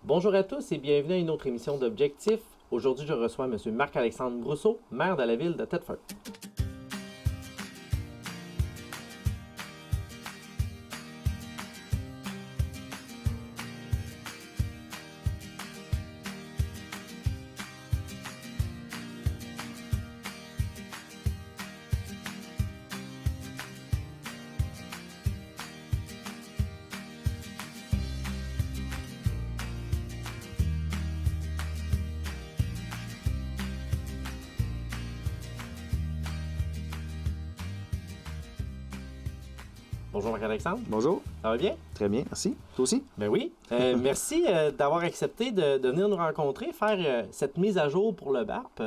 Bonjour à tous et bienvenue à une autre émission d'Objectif. Aujourd'hui, je reçois M. Marc-Alexandre Brousseau, maire de la ville de Thetford. Bonjour Marc-Alexandre. Bonjour. Ça va bien? Très bien, merci. Toi aussi? Ben oui. Merci d'avoir accepté de venir nous rencontrer, faire cette mise à jour pour le BAP.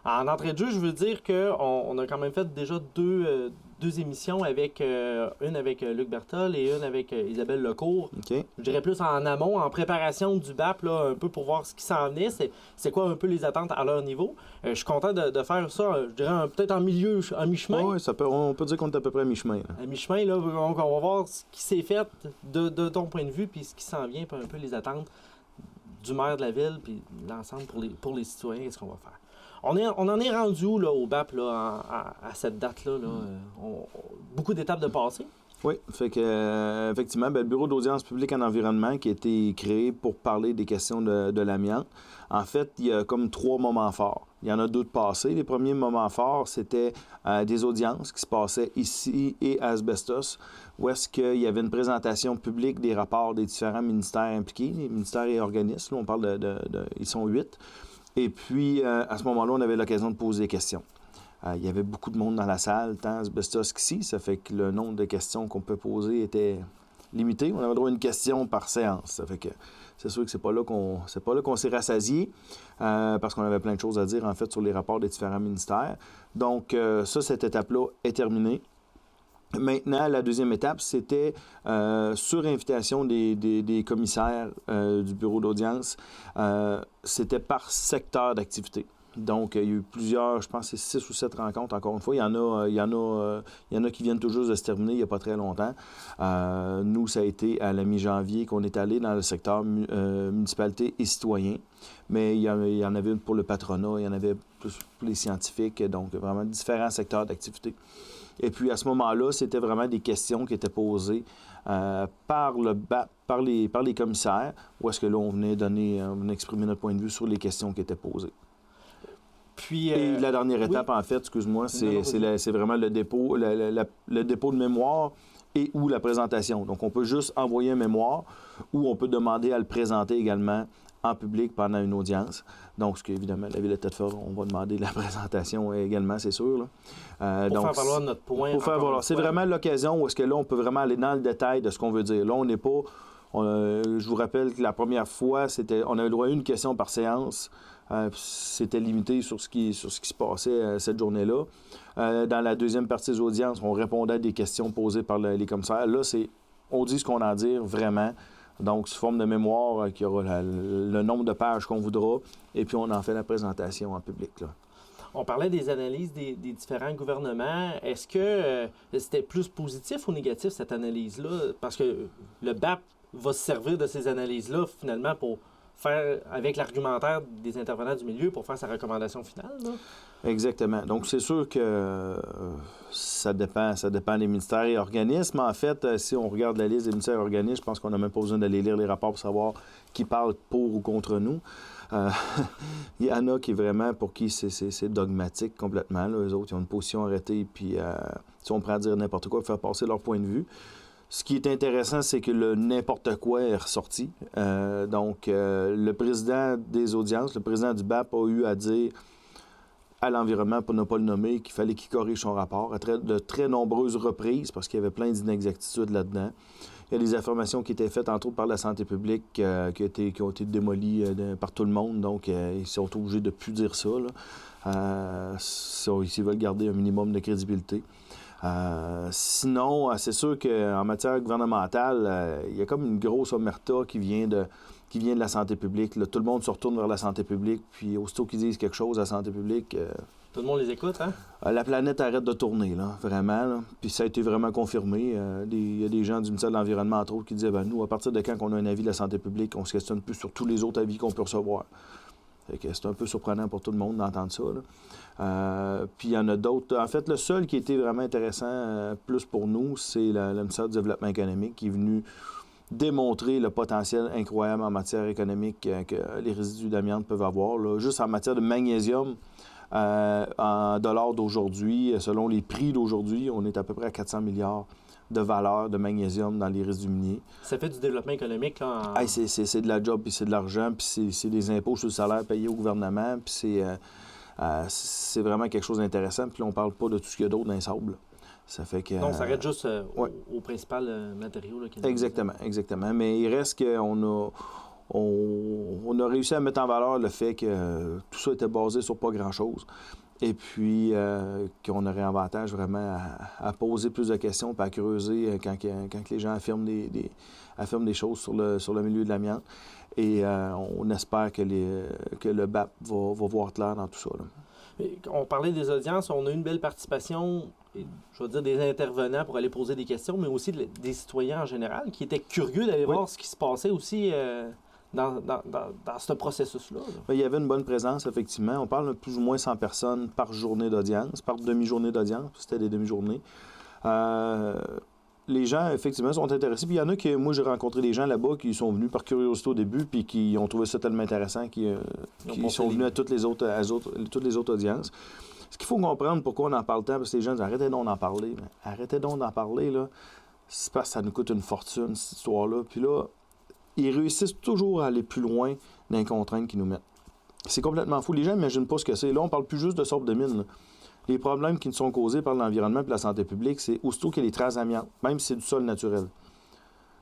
En entrée de jeu, je veux dire qu'on a quand même fait déjà deux émissions, avec une avec Luc Berthold et une avec Isabelle Lecourt. OK. Je dirais plus en amont, en préparation du BAP, là, un peu pour voir ce qui s'en venait, c'est quoi un peu les attentes à leur niveau. Je suis content de faire ça, je dirais peut-être en mi-chemin. Oui, on peut dire qu'on est à peu près à mi-chemin. Là. À mi-chemin, là, on va voir ce qui s'est fait de ton point de vue, puis ce qui s'en vient, puis un peu les attentes du maire de la ville, puis l'ensemble pour les citoyens, qu'est-ce qu'on va faire. On en est rendu où là, au BAP là, à cette date-là? Beaucoup d'étapes de passé? Oui, fait que effectivement, le bureau d'audience publique en environnement qui a été créé pour parler des questions de l'amiante. En fait, il y a comme 3 moments forts. Il y en a 2 de passés. Les premiers moments forts, c'était des audiences qui se passaient ici et à Asbestos, où est-ce qu'il y avait une présentation publique des rapports des différents ministères impliqués, les ministères et organismes. Là, on parle ils sont 8. Et puis, à ce moment-là, on avait l'occasion de poser des questions. Il y avait beaucoup de monde dans la salle, tant Asbestos qu'ici. Ça fait que le nombre de questions qu'on peut poser était limité. On avait droit à une question par séance. Ça fait que c'est sûr que c'est pas là qu'on s'est rassasié, parce qu'on avait plein de choses à dire, en fait, sur les rapports des différents ministères. Donc, cette étape-là est terminée. Maintenant, la deuxième étape, c'était sur invitation des commissaires du bureau d'audience, c'était par secteur d'activité. Donc, il y a eu plusieurs, je pense que c'est 6 ou 7 rencontres, encore une fois. Il y en a qui viennent tout juste de se terminer il n'y a pas très longtemps. Nous, ça a été à la mi-janvier qu'on est allé dans le secteur municipalité et citoyen. Mais il y en avait une pour le patronat, il y en avait plus pour les scientifiques, donc vraiment différents secteurs d'activité. Et puis, à ce moment-là, c'était vraiment des questions qui étaient posées par les commissaires, où est-ce que là, on venait exprimer notre point de vue sur les questions qui étaient posées. Puis, et la dernière étape, en fait, excuse-moi, c'est vraiment le dépôt de mémoire et ou la présentation. Donc, on peut juste envoyer un mémoire ou on peut demander à le présenter également en public pendant une audience. Donc, ce qu'évidemment, la Ville de Thetford, on va demander la présentation également, c'est sûr. Là. Pour faire valoir notre point. Pour faire valoir. C'est vraiment l'occasion où est-ce que là, on peut vraiment aller dans le détail de ce qu'on veut dire. Là, on n'est pas... je vous rappelle que la première fois, on avait le droit à une question par séance. C'était limité sur ce qui se passait cette journée-là. Dans la deuxième partie des audiences, on répondait à des questions posées par les commissaires. Là, on dit ce qu'on a à dire, vraiment. Donc, sous forme de mémoire, qui aura le nombre de pages qu'on voudra, et puis on en fait la présentation en public. Là. On parlait des analyses des différents gouvernements. Est-ce que c'était plus positif ou négatif, cette analyse-là? Parce que le BAP va se servir de ces analyses-là, finalement, pour faire, avec l'argumentaire des intervenants du milieu, pour faire sa recommandation finale, là? Exactement. Donc, c'est sûr que ça dépend des ministères et organismes. En fait, si on regarde la liste des ministères et organismes, je pense qu'on n'a même pas besoin d'aller lire les rapports pour savoir qui parle pour ou contre nous. Il y en a qui vraiment, pour qui c'est dogmatique complètement. Là. Eux autres, ils ont une position arrêtée, puis si on prend à dire n'importe quoi, faire passer leur point de vue. Ce qui est intéressant, c'est que le n'importe quoi est ressorti. Donc, le président des audiences, le président du BAP a eu à dire à l'environnement, pour ne pas le nommer, qu'il fallait qu'il corrige son rapport à de très nombreuses reprises, parce qu'il y avait plein d'inexactitudes là-dedans. Il y a des affirmations qui étaient faites, entre autres, par la santé publique, qui ont été démolies par tout le monde. Donc, ils sont obligés de ne plus dire ça, là. S'ils veulent garder un minimum de crédibilité. Sinon, c'est sûr qu'en matière gouvernementale, il y a comme une grosse omerta qui vient de la santé publique. Là. Tout le monde se retourne vers la santé publique, puis aussitôt qu'ils disent quelque chose à la santé publique... tout le monde les écoute, hein? La planète arrête de tourner, là, vraiment. Là. Puis ça a été vraiment confirmé. Il y a des gens du ministère de l'Environnement, entre autres, qui disaient nous, à partir de quand on a un avis de la santé publique, on se questionne plus sur tous les autres avis qu'on peut recevoir. Fait que c'est un peu surprenant pour tout le monde d'entendre ça. Puis il y en a d'autres. En fait, le seul qui était vraiment intéressant, plus pour nous, c'est le ministère du Développement économique qui est venu démontrer le potentiel incroyable en matière économique que les résidus d'amiante peuvent avoir. Là. Juste en matière de magnésium, en dollars d'aujourd'hui, selon les prix d'aujourd'hui, on est à peu près à 400 milliards de valeur de magnésium dans les résidus miniers. Ça fait du développement économique, là? C'est de la job, puis c'est de l'argent, puis c'est des impôts sur le salaire payés au gouvernement, puis c'est vraiment quelque chose d'intéressant. Puis là, on parle pas de tout ce qu'il y a d'autre dans les sables. Ça fait que... Non, ça reste juste au principal matériau. Là, exactement. Mais il reste qu'on a réussi à mettre en valeur le fait que tout ça était basé sur pas grand-chose. Et puis qu'on aurait avantage vraiment à poser plus de questions et à creuser quand les gens affirment des choses sur le milieu de l'amiante. Et on espère que le BAP va voir clair dans tout ça. Là. On parlait des audiences, on a eu une belle participation, je veux dire, des intervenants pour aller poser des questions, mais aussi des citoyens en général qui étaient curieux d'aller voir ce qui se passait aussi dans ce processus-là. Il y avait une bonne présence, effectivement. On parle de plus ou moins 100 personnes par journée d'audience, par demi-journée d'audience, c'était des demi-journées. Les gens, effectivement, sont intéressés. Puis il y en a qui, moi, j'ai rencontré des gens là-bas qui sont venus par curiosité au début, puis qui ont trouvé ça tellement intéressant qu'ils sont venus à toutes les autres audiences. Ce qu'il faut comprendre, pourquoi on en parle tant, parce que les gens disent « Arrêtez donc d'en parler. » Arrêtez donc d'en parler, là. C'est parce que ça nous coûte une fortune, cette histoire-là. Puis là, ils réussissent toujours à aller plus loin dans les contraintes qu'ils nous mettent. C'est complètement fou. Les gens n'imaginent pas ce que c'est. Là, on parle plus juste de sorte de mine, là. Les problèmes qui nous sont causés par l'environnement et la santé publique, c'est aussitôt qu'il y a des traces d'amiante, même si c'est du sol naturel.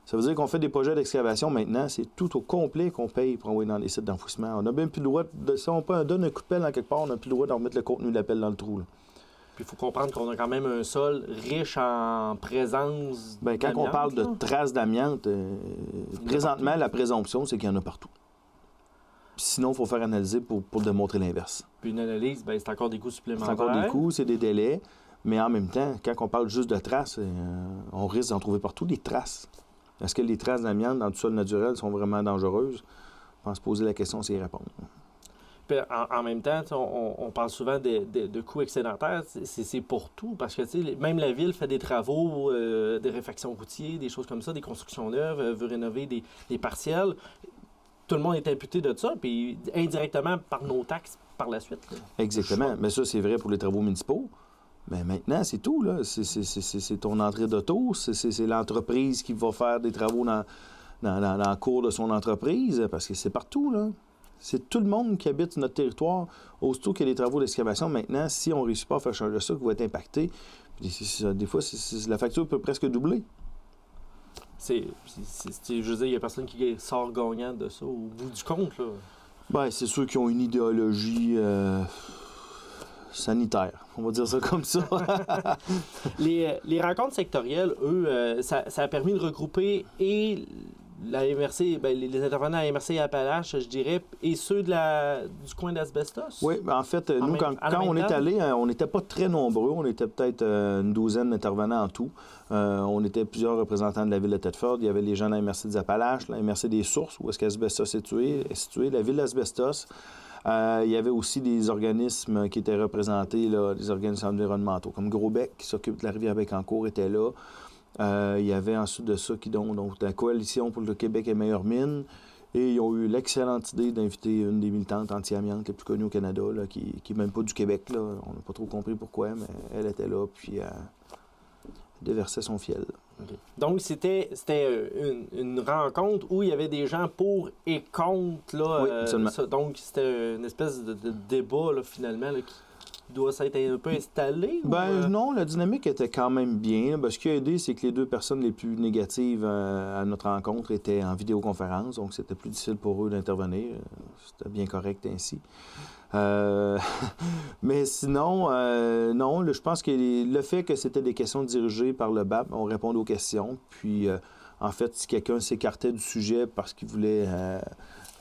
Ça veut dire qu'on fait des projets d'excavation maintenant, c'est tout au complet qu'on paye pour envoyer dans les sites d'enfouissement. On n'a même plus le droit, si on donne un coup de pelle dans quelque part, on n'a plus le droit de remettre le contenu de la pelle dans le trou. Là. Puis il faut comprendre qu'on a quand même un sol riche en présence d'amiante. Quand on parle de traces d'amiante, présentement, la présomption, c'est qu'il y en a partout. Sinon, il faut faire analyser pour démontrer l'inverse. Puis une analyse, c'est encore des coûts supplémentaires. C'est encore des coûts, c'est des délais. Mais en même temps, quand on parle juste de traces, on risque d'en trouver partout des traces. Est-ce que les traces d'amiante dans du sol naturel sont vraiment dangereuses? On va se poser la question, c'est y répondre. Puis en même temps, on parle souvent de coûts excédentaires. C'est pour tout, parce que même la ville fait des travaux, des réfections routières, des choses comme ça, des constructions neuves, veut rénover des partiels. Tout le monde est imputé de ça, puis indirectement par nos taxes par la suite. Là. Exactement. Mais ça, c'est vrai pour les travaux municipaux. Mais maintenant, c'est tout. Là. C'est ton entrée d'auto, c'est l'entreprise qui va faire des travaux dans le cours de son entreprise, parce que c'est partout. Là. C'est tout le monde qui habite sur notre territoire. Aussitôt qu'il y a des travaux d'excavation, maintenant, si on ne réussit pas à faire changer ça, qui va être impacté, des fois, la facture peut presque doubler. Je veux dire, il n'y a personne qui sort gagnant de ça au bout du compte, là. Bien, c'est ceux qui ont une idéologie sanitaire, on va dire ça comme ça. Les rencontres sectorielles, eux, ça a permis de regrouper et la MRC, les intervenants à la MRC et Appalaches, je dirais, et ceux du coin d'Asbestos. Oui, en fait, nous, quand on est allé, on n'était pas très nombreux. On était peut-être une douzaine d'intervenants en tout. On était plusieurs représentants de la ville de Thetford. Il y avait les gens de la MRC des Appalaches, la MRC des Sources, où est-ce qu'Asbestos est situé, la ville d'Asbestos. Il y avait aussi des organismes qui étaient représentés, là, des organismes environnementaux, comme Gros-Bec, qui s'occupe de la rivière Bécancour, était là. Il y avait ensuite de ça donc la Coalition pour le Québec et meilleures mines. Et ils ont eu l'excellente idée d'inviter une des militantes anti-amiante les plus connues au Canada, là, qui n'est même pas du Québec. Là. On n'a pas trop compris pourquoi, mais elle était là, puis elle déversait son fiel. Okay. Donc, c'était une rencontre où il y avait des gens pour et contre. Là, oui, absolument. Donc, c'était une espèce de débat, là, finalement, là, doit s'être un peu installé? Non, la dynamique était quand même bien. Ce qui a aidé, c'est que les deux personnes les plus négatives à notre rencontre étaient en vidéoconférence, donc c'était plus difficile pour eux d'intervenir. C'était bien correct ainsi. Mais sinon, non, je pense que le fait que c'était des questions dirigées par le BAP, on répondait aux questions. Puis, en fait, si quelqu'un s'écartait du sujet parce qu'il voulait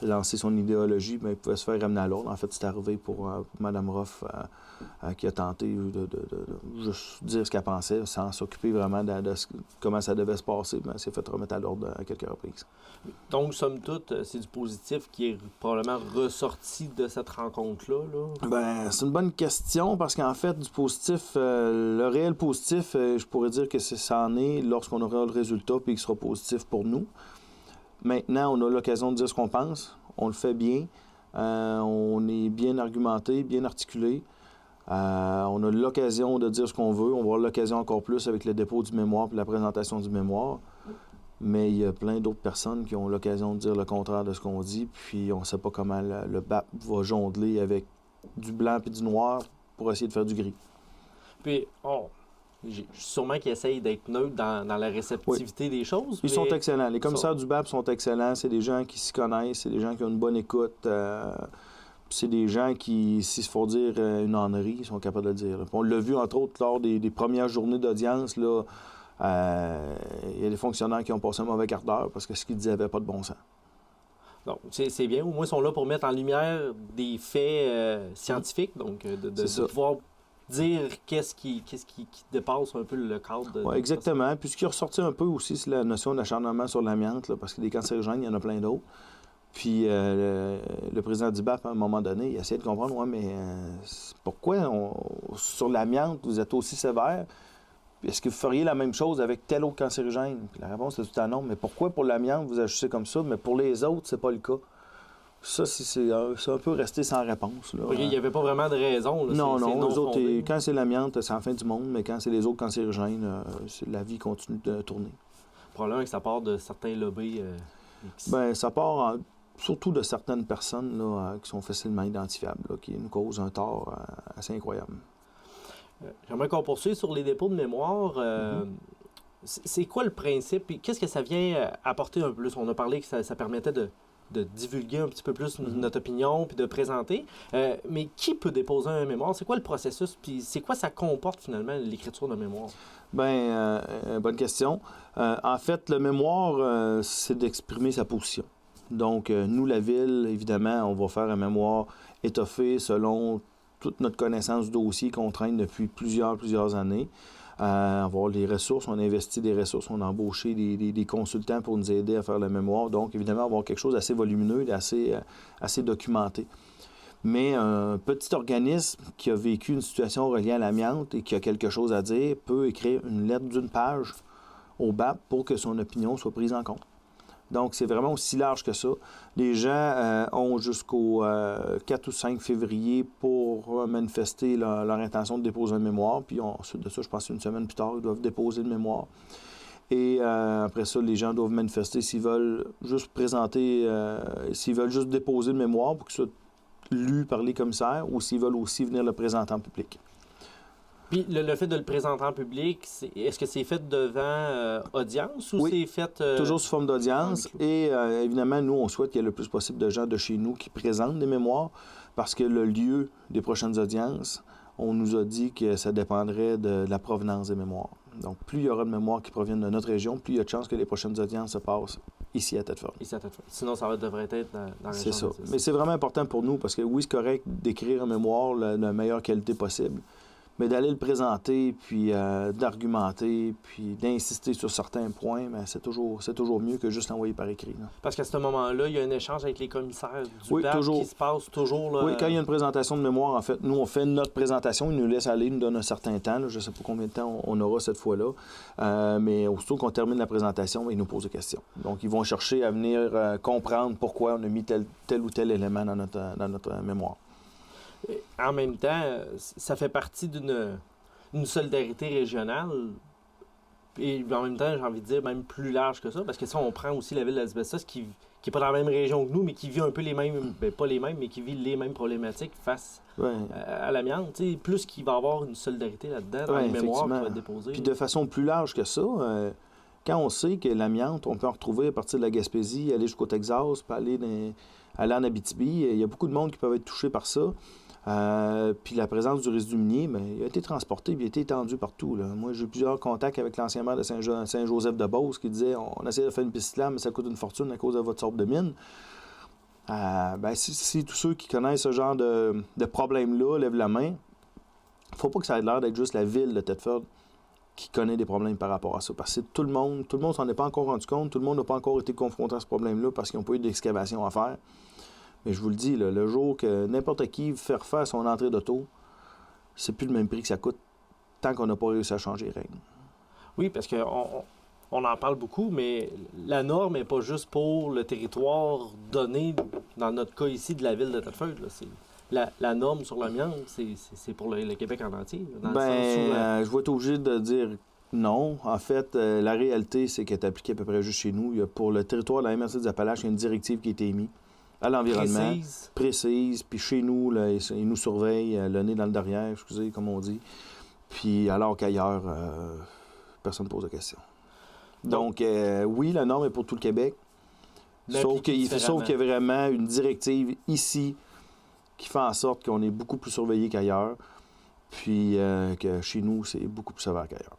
lancer son idéologie, il pouvait se faire ramener à l'ordre. En fait, c'est arrivé pour Mme Ruff qui a tenté de juste dire ce qu'elle pensait sans s'occuper vraiment de comment ça devait se passer. Elle s'est fait remettre à l'ordre à quelques reprises. Donc, somme toute, c'est du positif qui est probablement ressorti de cette rencontre-là? C'est une bonne question parce qu'en fait, du positif, le réel positif, je pourrais dire que ça en est lorsqu'on aura le résultat et qu'il sera positif pour nous. Maintenant, on a l'occasion de dire ce qu'on pense. On le fait bien. On est bien argumenté, bien articulé. On a l'occasion de dire ce qu'on veut. On va avoir l'occasion encore plus avec le dépôt du mémoire et la présentation du mémoire. Mais il y a plein d'autres personnes qui ont l'occasion de dire le contraire de ce qu'on dit. Puis on ne sait pas comment le BAP va jongler avec du blanc et du noir pour essayer de faire du gris. Puis, sûrement qu'ils essayent d'être neutres dans la réceptivité des choses. Ils sont excellents. Les commissaires du BAP sont excellents. C'est des gens qui s'y connaissent. C'est des gens qui ont une bonne écoute. C'est des gens qui, s'ils se font dire une ânerie, ils sont capables de le dire. On l'a vu, entre autres, lors des premières journées d'audience. Il y a des fonctionnaires qui ont passé un mauvais quart d'heure parce que ce qu'ils disaient n'avait pas de bon sens. Donc, c'est bien. Au moins, ils sont là pour mettre en lumière des faits scientifiques. Donc, de pouvoir dire qu'est-ce qui dépasse un peu le cadre. Oui, exactement. Puis ce qui est ressorti un peu aussi, c'est la notion d'acharnement sur l'amiante, parce que des cancérigènes, il y en a plein d'autres. Puis le président du BAP, à un moment donné, il a essayé de comprendre, mais pourquoi sur l'amiante, vous êtes aussi sévère? Est-ce que vous feriez la même chose avec tel autre cancérigène? Puis la réponse est tout à non. Mais pourquoi pour l'amiante, vous agissez comme ça, mais pour les autres, c'est pas le cas? Ça, c'est un peu resté sans réponse. Là. Il n'y avait pas vraiment de raison. Là. Non, les autres, quand c'est l'amiante, c'est la fin du monde, mais quand c'est les autres cancérigènes, la vie continue de tourner. Probablement que ça part de certains lobbies. Ça part surtout de certaines personnes là, qui sont facilement identifiables, là, qui nous causent un tort assez incroyable. J'aimerais qu'on poursuive sur les dépôts de mémoire. C'est quoi le principe et qu'est-ce que ça vient apporter un peu plus? On a parlé que ça permettait de divulguer un petit peu plus notre opinion puis de présenter. Mais qui peut déposer un mémoire? C'est quoi le processus? Puis c'est quoi ça comporte finalement l'écriture d'un mémoire? Bonne question. En fait, le mémoire, c'est d'exprimer sa position. Donc, nous, la Ville, évidemment, on va faire un mémoire étoffé selon toute notre connaissance du dossier qu'on traîne depuis plusieurs années. On va avoir les ressources, on investit des ressources, on a embauché des consultants pour nous aider à faire le mémoire. Donc, évidemment, on va avoir quelque chose d'assez volumineux et assez documenté. Mais un petit organisme qui a vécu une situation reliée à l'amiante et qui a quelque chose à dire peut écrire une lettre d'une page au BAP pour que son opinion soit prise en compte. Donc, c'est vraiment aussi large que ça. Les gens ont jusqu'au 4 ou 5 février pour manifester leur intention de déposer un mémoire. Puis ensuite de ça, je pense une semaine plus tard, ils doivent déposer le mémoire. Et après ça, les gens doivent manifester s'ils veulent juste présenter, s'ils veulent juste déposer le mémoire pour qu'il soit lu par les commissaires ou s'ils veulent aussi venir le présenter en public. Puis le fait de le présenter en public, est-ce que c'est fait devant audience ou c'est fait... toujours sous forme d'audience. Et évidemment, nous, on souhaite qu'il y ait le plus possible de gens de chez nous qui présentent des mémoires parce que le lieu des prochaines audiences, on nous a dit que ça dépendrait de la provenance des mémoires. Donc, plus il y aura de mémoires qui proviennent de notre région, plus il y a de chances que les prochaines audiences se passent ici à Tête-Forte. Sinon, ça devrait être dans la région. C'est ça. Mais c'est vraiment important pour nous parce que oui, c'est correct d'écrire un mémoire de la meilleure qualité possible. Mais d'aller le présenter, puis d'argumenter, puis d'insister sur certains points, c'est toujours mieux que juste l'envoyer par écrit. Là. Parce qu'à ce moment-là, il y a un échange avec les commissaires du BAP qui se passe toujours. Là... Oui, quand il y a une présentation de mémoire, en fait, nous, on fait notre présentation, ils nous laissent aller, ils nous donnent un certain temps. Là, je ne sais pas combien de temps on aura cette fois-là. Mais aussitôt qu'on termine la présentation, ils nous posent des questions. Donc, ils vont chercher à venir comprendre pourquoi on a mis tel ou tel élément dans notre mémoire. En même temps, ça fait partie d'une solidarité régionale. Et en même temps, j'ai envie de dire même plus large que ça, parce que ça, on prend aussi la ville d'Asbestos qui n'est pas dans la même région que nous, mais qui vit un peu les mêmes, pas les mêmes, mais qui vit les mêmes problématiques face à l'amiante. Tu sais, plus qu'il va y avoir une solidarité là-dedans, dans les mémoires qui vont être déposées. Puis de façon plus large que ça, quand on sait que l'amiante, on peut en retrouver à partir de la Gaspésie, aller jusqu'au Texas, puis aller en Abitibi, il y a beaucoup de monde qui peuvent être touchés par ça. Puis la présence du résidu minier, il a été transporté, puis il a été étendu partout. Là. Moi, j'ai eu plusieurs contacts avec l'ancien maire de Saint-Joseph-de-Beauce qui disait on essaie de faire une piste là, mais ça coûte une fortune à cause de votre sorte de mine. Si tous ceux qui connaissent ce genre de problème-là lèvent la main, il ne faut pas que ça ait l'air d'être juste la ville de Thetford qui connaît des problèmes par rapport à ça. Parce que tout le monde s'en est pas encore rendu compte, tout le monde n'a pas encore été confronté à ce problème-là parce qu'ils n'ont pas eu d'excavation à faire. Mais je vous le dis, là, le jour que n'importe qui veut faire faire son entrée d'auto, c'est plus le même prix que ça coûte tant qu'on n'a pas réussi à changer les règles. Oui, parce qu'on en parle beaucoup, mais la norme n'est pas juste pour le territoire donné, dans notre cas ici, de la ville de Thetford. La norme sur l'amiante, c'est pour le Québec en entier. Dans le sens où, je vais être obligé de dire non. En fait, la réalité, c'est qu'elle est appliquée à peu près juste chez nous. Il y a, pour le territoire de la MRC des Appalaches, il y a une directive qui a été émise à l'environnement. Précise. Puis chez nous, là, ils nous surveillent, le nez dans le derrière, excusez, comme on dit. Puis alors qu'ailleurs, personne ne pose de questions. Donc, oui, la norme est pour tout le Québec. Sauf qu'il y a vraiment une directive ici qui fait en sorte qu'on est beaucoup plus surveillé qu'ailleurs. Puis que chez nous, c'est beaucoup plus sévère qu'ailleurs.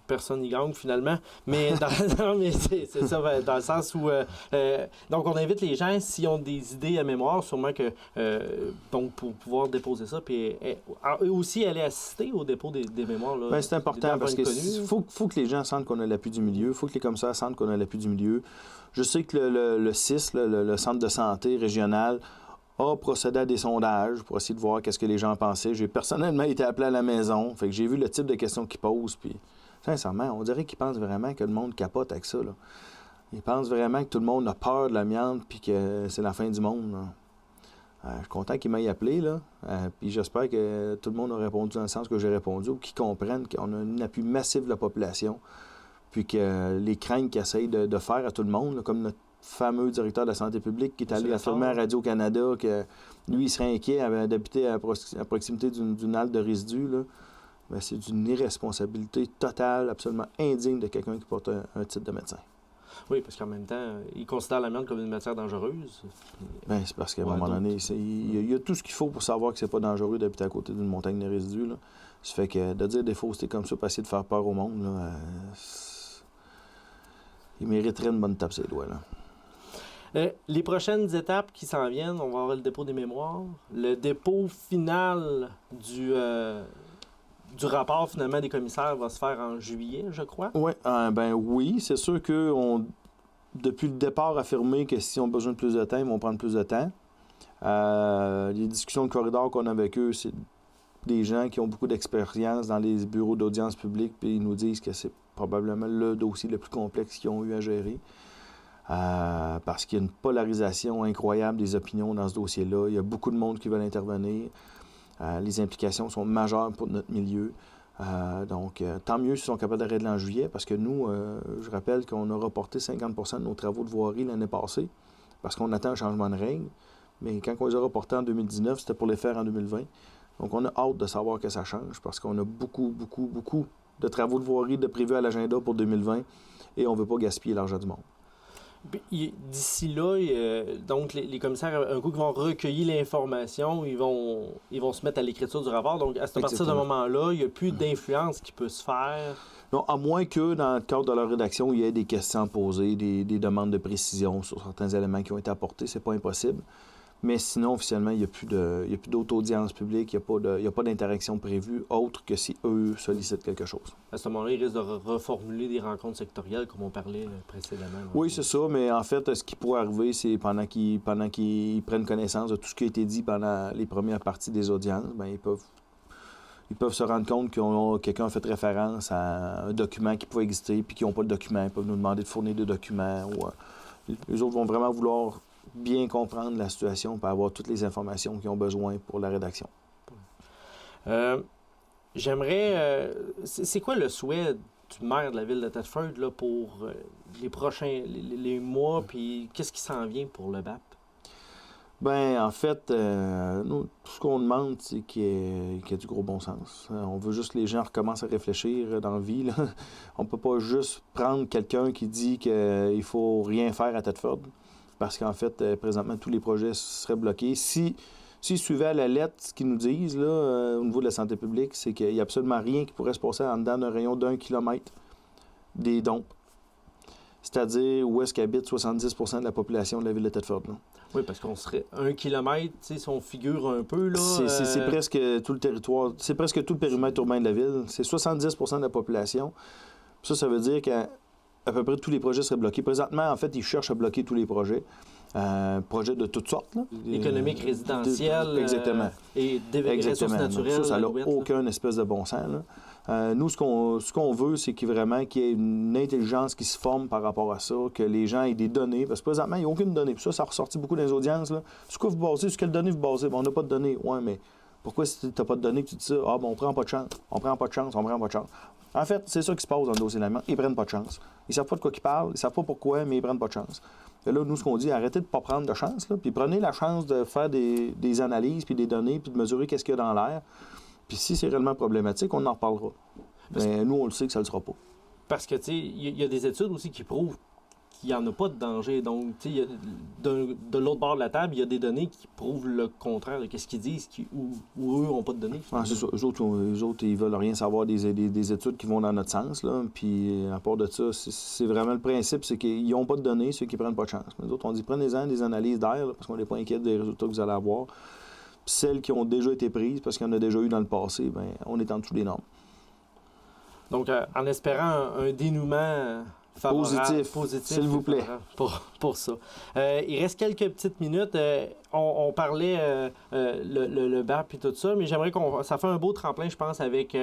Personne n'y gagne finalement. Mais, c'est ça, dans le sens où... donc, on invite les gens, s'ils ont des idées à mémoire, sûrement que... donc, pour pouvoir déposer ça, puis eux aussi aller assister au dépôt des mémoires. Là, bien, c'est important parce qu'il faut que les gens sentent qu'on a l'appui du milieu. Il faut que les commissaires sentent qu'on a l'appui du milieu. Je sais que le CIS, le Centre de santé régional, a procédé à des sondages pour essayer de voir qu'est-ce que les gens pensaient. J'ai personnellement été appelé à la maison. Fait que j'ai vu le type de questions qu'ils posent, puis... Sincèrement, on dirait qu'ils pensent vraiment que le monde capote avec ça. Là. Ils pensent vraiment que tout le monde a peur de l'amiante puis que c'est la fin du monde. Je suis content qu'ils m'aient appelé. Puis j'espère que tout le monde a répondu dans le sens que j'ai répondu ou qu'ils comprennent qu'on a un appui massif de la population. Puis que les craintes qu'ils essayent de faire à tout le monde, là, comme notre fameux directeur de la santé publique qui est allé affirmer à Radio-Canada que lui, il serait inquiet d'habiter à proximité d'une halte de résidus. Là. Bien, c'est d'une irresponsabilité totale, absolument indigne de quelqu'un qui porte un titre de médecin. Oui, parce qu'en même temps, il considère l'amiante comme une matière dangereuse. Bien, c'est parce qu'à un moment donné, il y a tout ce qu'il faut pour savoir que c'est pas dangereux d'habiter à côté d'une montagne de résidus. Là. Ça fait que de dire des faussetés comme ça pour essayer de faire peur au monde, là, il mériterait une bonne tape sur les doigts. Là. Les prochaines étapes qui s'en viennent, on va avoir le dépôt des mémoires, le dépôt final du rapport, finalement, des commissaires va se faire en juillet, je crois. Oui, c'est sûr qu'on, depuis le départ, affirmé que si on a besoin de plus de temps, ils vont prendre plus de temps. Les discussions de corridor qu'on a avec eux, c'est des gens qui ont beaucoup d'expérience dans les bureaux d'audience publique, puis ils nous disent que c'est probablement le dossier le plus complexe qu'ils ont eu à gérer. Parce qu'il y a une polarisation incroyable des opinions dans ce dossier-là. Il y a beaucoup de monde qui veulent intervenir. Les implications sont majeures pour notre milieu. Donc, tant mieux s'ils sont capables de régler en juillet, parce que nous, je rappelle qu'on a reporté 50 % de nos travaux de voirie l'année passée, parce qu'on attend un changement de règle. Mais quand on les a reportés en 2019, c'était pour les faire en 2020. Donc, on a hâte de savoir que ça change, parce qu'on a beaucoup de travaux de voirie prévus à l'agenda pour 2020, et on ne veut pas gaspiller l'argent du monde. D'ici là, donc les commissaires, un coup qu'ils vont recueillir l'information, ils vont se mettre à l'écriture du rapport. Donc, à partir de ce moment-là, il n'y a plus d'influence qui peut se faire. Non, à moins que, dans le cadre de leur rédaction, il y ait des questions posées, des demandes de précision sur certains éléments qui ont été apportés. C'est pas impossible. Mais sinon, officiellement, il n'y a plus d'auto-audience publique, il n'y a pas d'interaction prévue, autre que si eux sollicitent quelque chose. À ce moment-là, ils risquent de reformuler des rencontres sectorielles, comme on parlait précédemment. Oui, c'est ça, mais en fait, ce qui pourrait arriver, c'est pendant qu'ils prennent connaissance de tout ce qui a été dit pendant les premières parties des audiences, bien, ils peuvent se rendre compte que quelqu'un a fait référence à un document qui pouvait exister, puis qu'ils n'ont pas le document, ils peuvent nous demander de fournir des documents. Les autres vont vraiment vouloir bien comprendre la situation pour avoir toutes les informations qu'ils ont besoin pour la rédaction. J'aimerais... c'est quoi le souhait du maire de la ville de Thetford là, pour les prochains les mois, puis qu'est-ce qui s'en vient pour le BAP? Ben, en fait, nous, tout ce qu'on demande, c'est qu'il y ait du gros bon sens. On veut juste que les gens recommencent à réfléchir dans la vie, là. On peut pas juste prendre quelqu'un qui dit qu'il faut rien faire à Thetford, parce qu'en fait, présentement, tous les projets seraient bloqués. S'ils suivaient à la lettre ce qu'ils nous disent, là, au niveau de la santé publique, c'est qu'il n'y a absolument rien qui pourrait se passer en dedans d'un rayon d'1 kilomètre des dons. C'est-à-dire où est-ce qu'habite 70 % de la population de la ville de Thetford, là. Oui, parce qu'on serait 1 kilomètre, tu sais, si on figure un peu, là... C'est presque tout le territoire, c'est presque tout le périmètre urbain de la ville. C'est 70 % de la population. Ça veut dire qu'à peu près tous les projets seraient bloqués. Présentement, en fait, ils cherchent à bloquer tous les projets. Projets de toutes sortes, là. Économique, résidentiel, exactement. Et des ressources naturelles. Ça n'a aucun espèce de bon sens, là. Nous, ce qu'on veut, c'est qu'il y ait une intelligence qui se forme par rapport à ça, que les gens aient des données, parce que présentement, il n'y a aucune donnée. Puis ça a ressorti beaucoup dans les audiences, là. Sur quoi vous basez? Sur quelle donnée vous basez? Bon, on n'a pas de données. Ouais, mais pourquoi si tu n'as pas de données que tu dis ça? Ah, bon, on prend pas de chance. On prend pas de chance. En fait, c'est ça qui se passe dans le dossier d'amendement. Ils prennent pas de chance. Ils savent pas de quoi ils parlent, ils savent pas pourquoi, mais ils prennent pas de chance. Et là, nous, ce qu'on dit, arrêtez de ne pas prendre de chance, là, puis prenez la chance de faire des analyses, puis des données, puis de mesurer qu'est-ce qu'il y a dans l'air. Puis si c'est réellement problématique, on en reparlera. Mais nous, on le sait que ça ne le sera pas. Parce que, tu sais, il y a des études aussi qui prouvent qu'il n'y en a pas de danger. Donc, tu sais, de l'autre bord de la table, il y a des données qui prouvent le contraire de ce qu'ils disent, ou eux n'ont pas de données. Ah, c'est ça. Eux autres, ils veulent rien savoir des études qui vont dans notre sens, là. Puis, à part de ça, c'est vraiment le principe, c'est qu'ils n'ont pas de données, ceux qui prennent pas de chance. Mais nous autres, on dit, prenez-en des analyses d'air, là, parce qu'on n'est pas inquiet des résultats que vous allez avoir. Puis celles qui ont déjà été prises, parce qu'il y en a déjà eu dans le passé, bien, on est en dessous des normes. Donc, en espérant un dénouement favorable, positif, s'il vous plaît, pour ça. Il reste quelques petites minutes. On parlait le BAP et tout ça, mais j'aimerais ça fait un beau tremplin, je pense, avec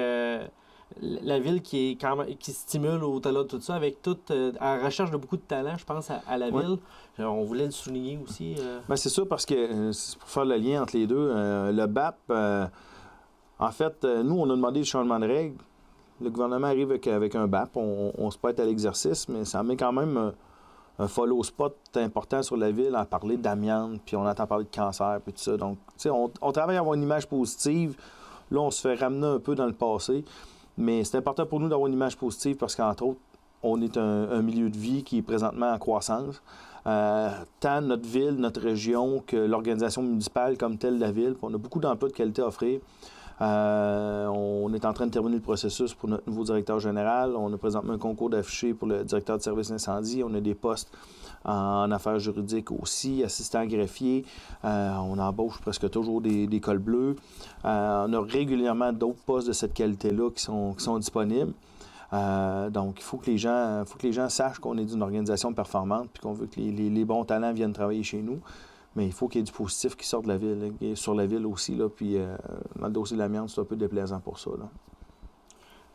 la ville qui stimule au-delà de tout ça, avec à la recherche de beaucoup de talents, je pense, à la ville. On voulait le souligner aussi. Bien, c'est ça, parce que c'est pour faire le lien entre les deux. Le BAP, en fait, nous, on a demandé le changement de règles. Le gouvernement arrive avec un BAP, on se prête à l'exercice, mais ça met quand même un follow spot important sur la ville à parler d'amiante, puis on entend parler de cancer, puis tout ça. Donc, tu sais, on travaille à avoir une image positive. Là, on se fait ramener un peu dans le passé, mais c'est important pour nous d'avoir une image positive parce qu'entre autres, on est un milieu de vie qui est présentement en croissance. Tant notre ville, notre région, que l'organisation municipale comme telle de la ville, puis on a beaucoup d'emplois de qualité à offrir. On est en train de terminer le processus pour notre nouveau directeur général. On a présentement un concours d'affichés pour le directeur de service d'incendie. On a des postes en affaires juridiques aussi, assistant greffier. On embauche presque toujours des cols bleus. On a régulièrement d'autres postes de cette qualité-là qui sont disponibles. Donc, il faut que les gens sachent qu'on est d'une organisation performante puis qu'on veut que les bons talents viennent travailler chez nous. Mais il faut qu'il y ait du positif qui sorte de la ville, sur la ville aussi. Là, puis dans le dossier de l'amiante, c'est un peu déplaisant pour ça, là.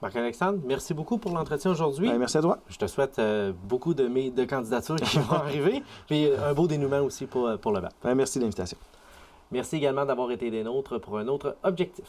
Marc-Alexandre, merci beaucoup pour l'entretien aujourd'hui. Merci à toi. Je te souhaite beaucoup de candidatures qui vont arriver. Puis un beau dénouement aussi pour le BAP. Merci de l'invitation. Merci également d'avoir été des nôtres pour un autre objectif.